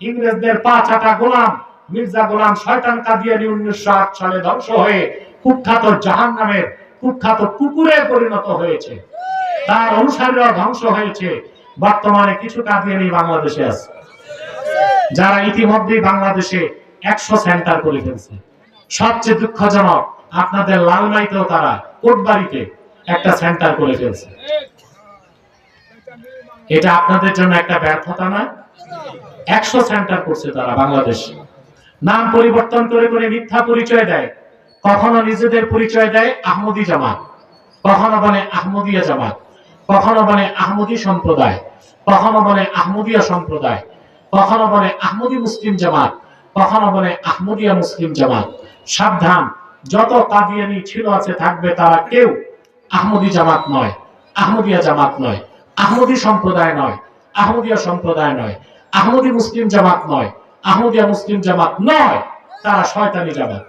ইংরেজদের পা চাটা গোলাম মির্জা গোলাম শয়তান কাদিয়ানী 1908 সালে ধ্বংস হয়ে কুখ্যাত জাহান্নামের কুখ্যাত কুকুরে পরিণত হয়েছে, তার অনুসারীরা ধ্বংস হয়েছে। বর্তমানে কিছু কাদিয়ানী বাংলাদেশে আছে, যারা ইতিমধ্যে বাংলাদেশে 100 সেন্টার করে ফেলছে। সবচেয়ে দুঃখজনক, আপনাদের লালমাইতেও তারা কোটবাড়িতে একটা সেন্টার করে ফেলছে। এটা আপনাদের জন্য একটা ব্যর্থতা না? 100 সেন্টার করছে তারা বাংলাদেশে। নাম পরিবর্তন করে করে মিথ্যা পরিচয় দেয়। কখনো নিজেদের পরিচয় দেয় আহমদী জামাত, কখনো বলে আহমদিয়া জামাত, কখনো বলে আহমদী সম্প্রদায়, কখনো বলে আহমদিয়া সম্প্রদায়, কখনো বলে আহমদী মুসলিম জামাত, কখনো বলে আহমদিয়া মুসলিম জামাত। সাবধান, যত কাদিয়ানি ছিল আছে থাকবে, তারা কেউ আহমদী জামাত নয়, আহমদিয়া জামাত নয়, আহমদী সম্প্রদায় নয়, আহমদিয়া সম্প্রদায় নয়, আহমদী মুসলিম জামাত নয়, আহমদিয়া মুসলিম জামাত নয়, তারা শয়তানি জামাত,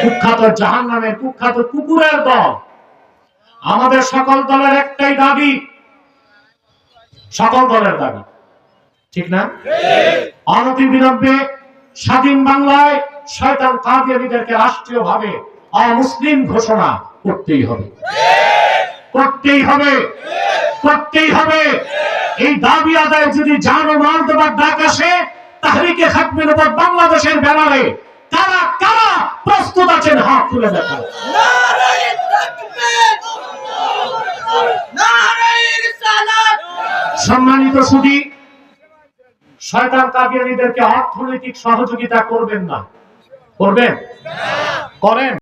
কুখ্যাত জাহান্নামের কুখ্যাত কুকুরের দল। আমাদের সকল দলের একটাই দাবি, সকল দলের দাবি, ঠিক না? অনতিবিলম্বে স্বাধীন বাংলায় শয়তান কাদিয়ানীদেরকে রাষ্ট্রীয়ভাবে অমুসলিম ঘোষণা করতেই হবে, করতেই হবে, করতেই হবে। এই দাবি আদায় যদি জান ও মাল দেবার ডাক আসে, তাহরিকে খাতমের উপর বাংলাদেশের ব্যানারে কারা কারা প্রস্তুত আছেন হাত তুলে দেখান। নারায়ে তাকবীর, নারায়ে রিসালাত। সম্মানিত সুধী, শয়তান কাদিয়ানীদেরকে অর্থনৈতিক সহযোগিতা করবেন না, করবেন? করেন।